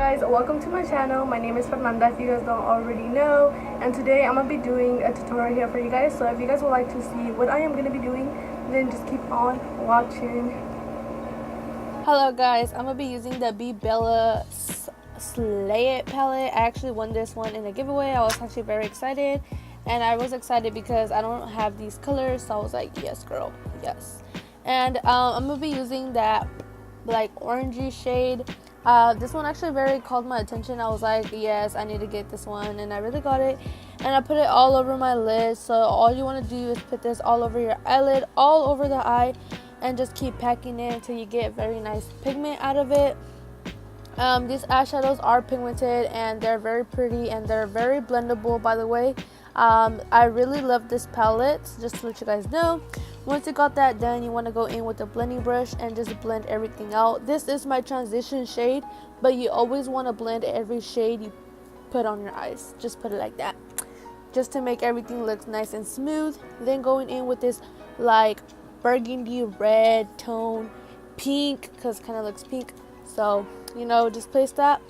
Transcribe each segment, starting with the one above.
guys, welcome to my channel. My name is Fernanda, if you guys don't already know, and today I'm gonna be doing a tutorial here for you guys. So if you guys would like to see what I am gonna be doing, then just keep on watching. Hello guys, I'm gonna be using the Bebella Slayette palette. I actually won this one in a giveaway. I was actually very excited, and I was excited because I don't have these colors, so I was like, yes girl, yes. And I'm gonna be using that like orangey shade. This one actually very called my attention. I was like, yes, I need to get this one, and I really got it. And I put it all over my lid. So all you want to do is put this all over your eyelid, all over the eye, and just keep packing it until you get very nice pigment out of it. These eyeshadows are pigmented and they're very pretty and they're very blendable, by the way. I really love this palette, just to let you guys know. Once you got that done, you want to go in with a blending brush and just blend everything out. This is my transition shade, but you always want to blend every shade you put on your eyes. Just put it like that, just to make everything look nice and smooth. Then going in with this like burgundy red tone, pink, because it kind of looks pink. So, you know, just place that.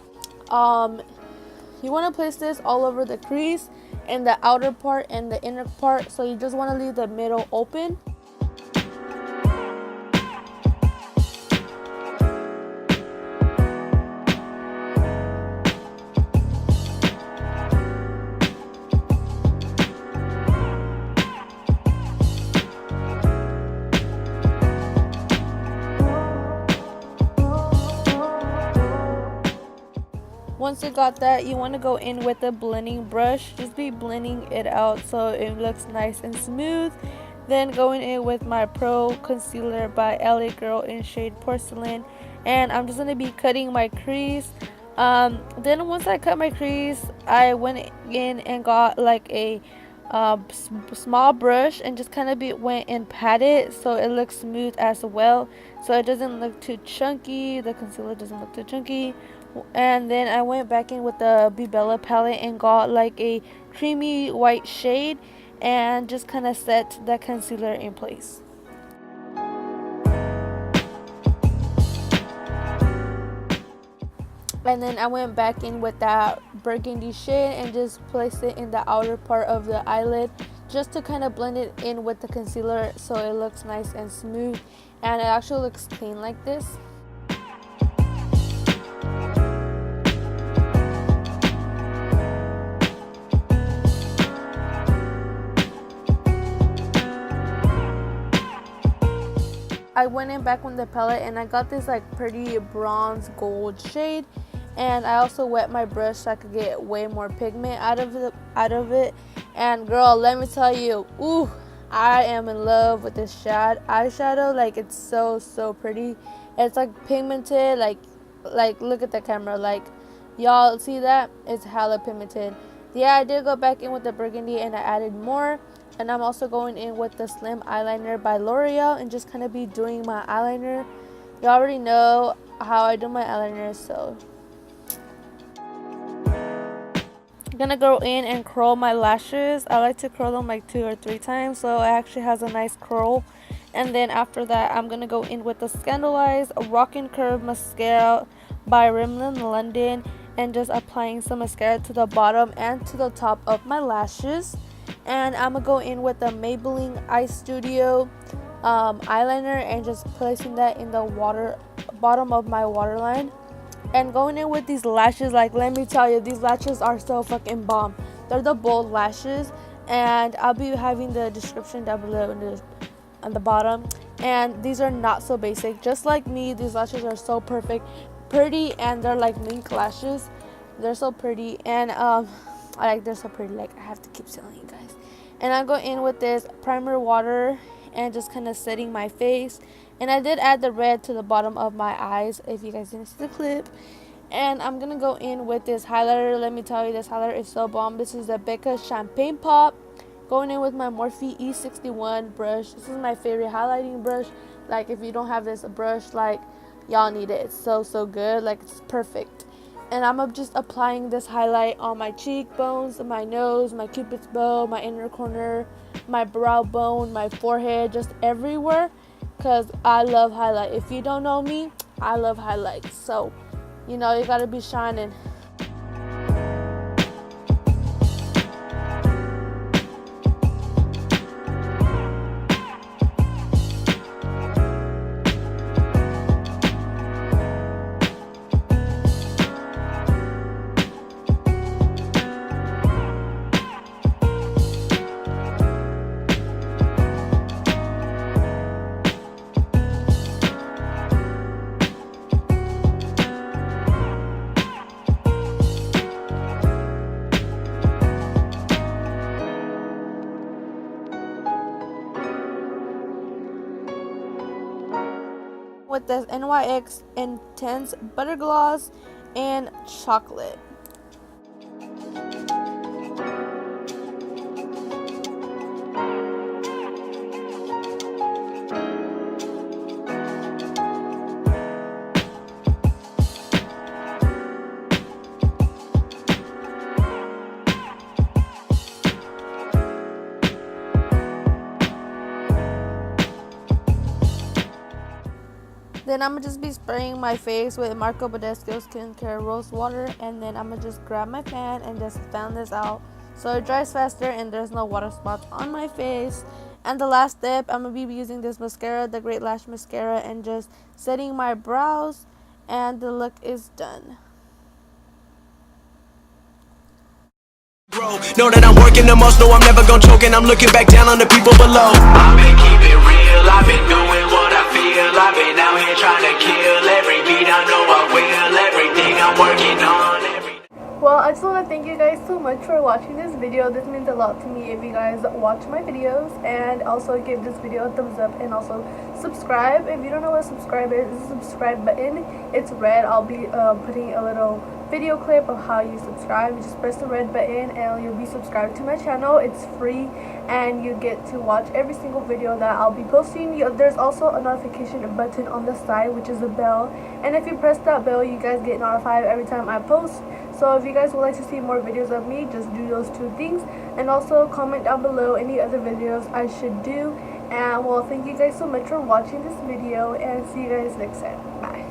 You want to place this all over the crease and the outer part and the inner part. So you just want to leave the middle open. Once you got that, you want to go in with a blending brush. Just be blending it out so it looks nice and smooth. Then going in with my Pro Concealer by LA Girl in shade Porcelain. And I'm just going to be cutting my crease. Then once I cut my crease, I went in and got like a small brush and just kind of went and patted so it looks smooth as well. So it doesn't look too chunky. The concealer doesn't look too chunky. And then I went back in with the Bebella palette and got like a creamy white shade and just kind of set the concealer in place. And then I went back in with that burgundy shade and just placed it in the outer part of the eyelid just to kind of blend it in with the concealer so it looks nice and smooth, and it actually looks clean like this. I went in back with the palette and I got this like pretty bronze gold shade, and I also wet my brush so I could get way more pigment out of it. And girl, let me tell you, ooh, I am in love with this eyeshadow. Like, it's so pretty. It's like pigmented, like look at the camera, like y'all see that? It's hella pigmented. Yeah, I did go back in with the burgundy and I added more. And I'm also going in with the Slim Eyeliner by L'Oreal and just kind of be doing my eyeliner. You already know how I do my eyeliner, so I'm gonna go in and curl my lashes. I like to curl them like 2 or 3 times, so it actually has a nice curl. And then after that, I'm gonna go in with the Scandalized Rockin' Curve mascara by Rimmel London and just applying some mascara to the bottom and to the top of my lashes. And I'm gonna go in with the Maybelline Eye Studio eyeliner and just placing that in the bottom of my waterline. And going in with these lashes, like, let me tell you, these lashes are so fucking bomb. They're the bold lashes, and I'll be having the description down below on the bottom. And these are not so basic. Just like me, these lashes are so pretty, and they're like mink lashes. They're so pretty, and they're so pretty, like I have to keep telling you guys. And I go in with this primer water and just kind of setting my face. And I did add the red to the bottom of my eyes, if you guys didn't see the clip. And I'm gonna go in with this highlighter. Let me tell you, this highlighter is so bomb. This is the Becca Champagne Pop. Going in with my Morphe E61 brush. This is my favorite highlighting brush. Like, if you don't have this brush, like, y'all need it. It's so good. Like, it's perfect. And I'm just applying this highlight on my cheekbones, my nose, my cupid's bow, my inner corner, my brow bone, my forehead, just everywhere, because I love highlight. If you don't know me, I love highlights. So You know, you gotta be shining. With this NYX Intense Butter Gloss and Chocolate. Then I'm going to just be spraying my face with Marco Badescu Skincare Rose Water. And then I'm going to just grab my fan and just fan this out so it dries faster and there's no water spots on my face. And the last step, I'm going to be using this mascara, the Great Lash Mascara, and just setting my brows. And the look is done. Know that I'm working the most, no I'm never gonna choke, and I'm looking back down on the people below. I've been keeping real, I've been doing what I feel, I've been out here trying to kill every beat, I know I will, everything I'm working on. Well, I just want to thank you guys so much for watching this video. This means a lot to me if you guys watch my videos, and also give this video a thumbs up, and also subscribe. If you don't know what subscribe is, it's a subscribe button. It's red. I'll be putting a little video clip of how you subscribe. You just press the red button and you'll be subscribed to my channel. It's free and you get to watch every single video that I'll be posting. There's also a notification button on the side, which is a bell, and if you press that bell, you guys get notified every time I post. So if you guys would like to see more videos of me, just do those two things, and also comment down below any other videos I should do. And well, thank you guys so much for watching this video, and see you guys next time. Bye.